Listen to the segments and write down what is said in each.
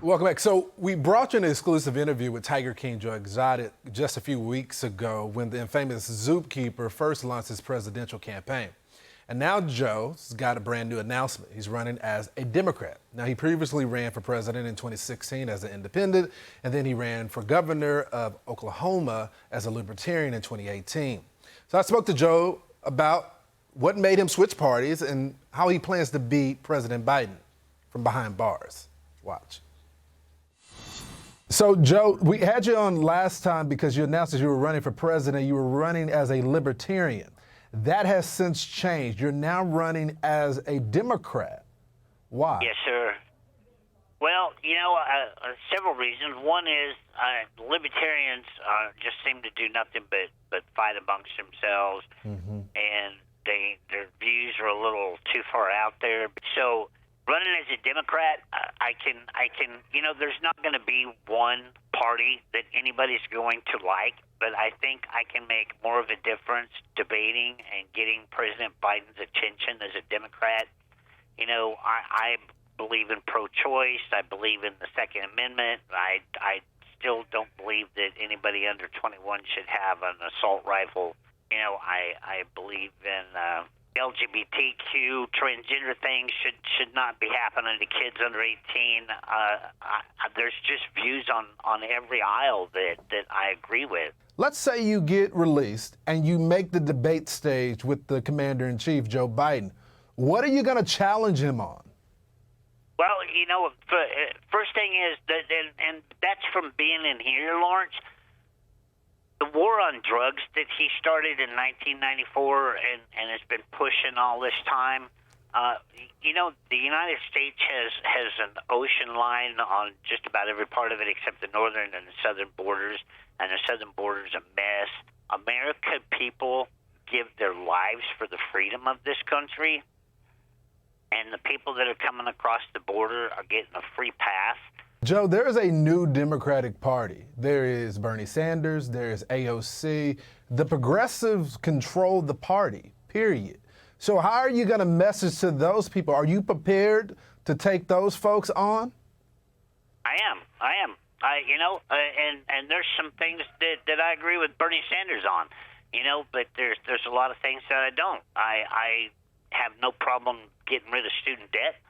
Welcome back. So we brought you an exclusive interview with Tiger King Joe Exotic just a few weeks ago when the infamous zookeeper first launched his presidential campaign. And now Joe's got a brand new announcement. He's running as a Democrat. Now, he previously ran for president in 2016 as an independent, and then he ran for governor of Oklahoma as a libertarian in 2018. So I spoke to Joe about what made him switch parties and how he plans to beat President Biden from behind bars. Watch. So, Joe, we had you on last time because you announced that you were running for president. You were running as a libertarian. That has since changed. You're now running as a Democrat. Why? Yes, sir. Well, several reasons. One is libertarians just seem to do nothing but fight amongst themselves, and their views are a little too far out there. So running as a Democrat, I can, there's not going to be one party that anybody's going to like, but I think I can make more of a difference debating and getting President Biden's attention as a Democrat. I believe in pro-choice. I believe in the Second Amendment. I still don't believe that anybody under 21 should have an assault rifle. I believe in LGBTQ, transgender things should not be happening to kids under 18. There's just views on every aisle that I agree with. Let's say you get released and you make the debate stage with the Commander-in-Chief, Joe Biden. What are you going to challenge him on? Well, first thing is that, and that's from being in here, Lawrence, the war on drugs that he started in 1994 and has been pushing all this time. The United States has an ocean line on just about every part of it except the northern and the southern borders, and the southern border is a mess. American people give their lives for the freedom of this country, and the people that are coming across the border are getting a free pass. Joe, there is a new Democratic Party. There is Bernie Sanders, there is AOC. The progressives control the party, period. So how are you going to message to those people? Are you prepared to take those folks on? I am. And there's some things that I agree with Bernie Sanders on, but there's a lot of things that I don't. I have no problem getting rid of student debt.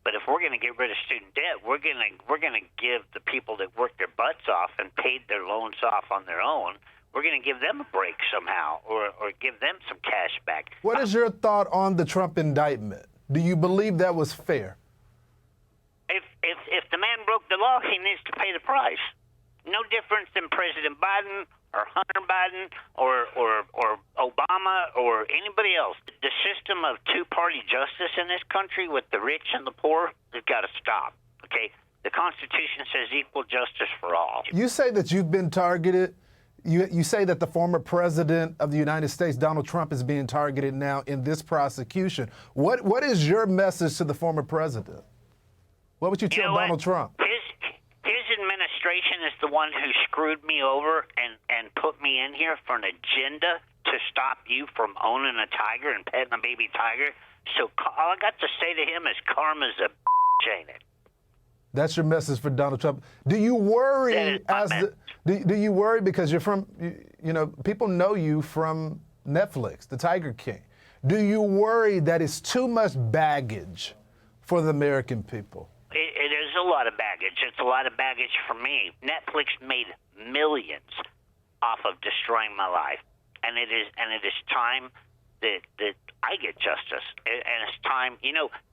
But if we're going to get rid of student debt, we're going to give the people that worked their butts off and paid their loans off on their own, we're going to give them a break somehow, or give them some cash back. What is your thought on the Trump indictment? Do you believe that was fair? If the man broke the law, he needs to pay the price. No difference than President Biden or Hunter Biden or Obama or anybody else. The system of two-party justice in this country with the rich and the poor has got to stop, okay? The Constitution says equal justice for all. You say that you've been targeted. You say that the former president of the United States, Donald Trump, is being targeted now in this prosecution. What is your message to the former president? What would you tell Donald Trump? His administration is the one who screwed me over and put me in here for an agenda to stop you from owning a tiger and petting a baby tiger. So all I got to say to him is karma's a bitch, ain't it? That's your message for Donald Trump. Do you worry do you worry because you're from, people know you from Netflix, the Tiger King. Do you worry that it's too much baggage for the American people? It is a lot of baggage. It's a lot of baggage for me. Netflix made millions off of destroying my life, and it is time that I get justice. And it's time.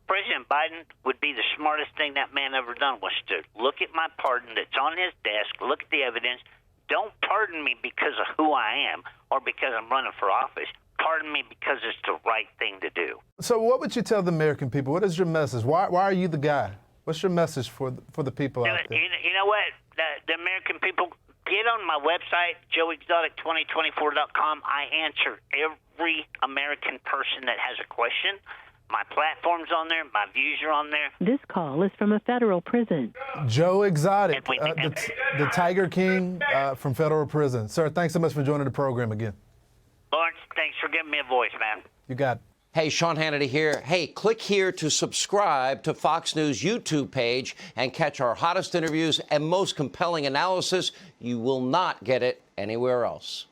President Biden would be the smartest thing that man ever done was to look at my pardon that's on his desk, look at the evidence. Don't pardon me because of who I am or because I'm running for office. Pardon me because it's the right thing to do. So what would you tell the American people? What is your message? Why are you the guy? What's your message for the people out there? You know what? The American people, get on my website, joeexotic2024.com. I answer every American person that has a question. My platform's on there. My views are on there. This call is from a federal prison. Joe Exotic, the Tiger King from federal prison. Sir, thanks so much for joining the program again. Lawrence, thanks for giving me a voice, man. You got it. Hey, Sean Hannity here. Hey, click here to subscribe to Fox News YouTube page and catch our hottest interviews and most compelling analysis. You will not get it anywhere else.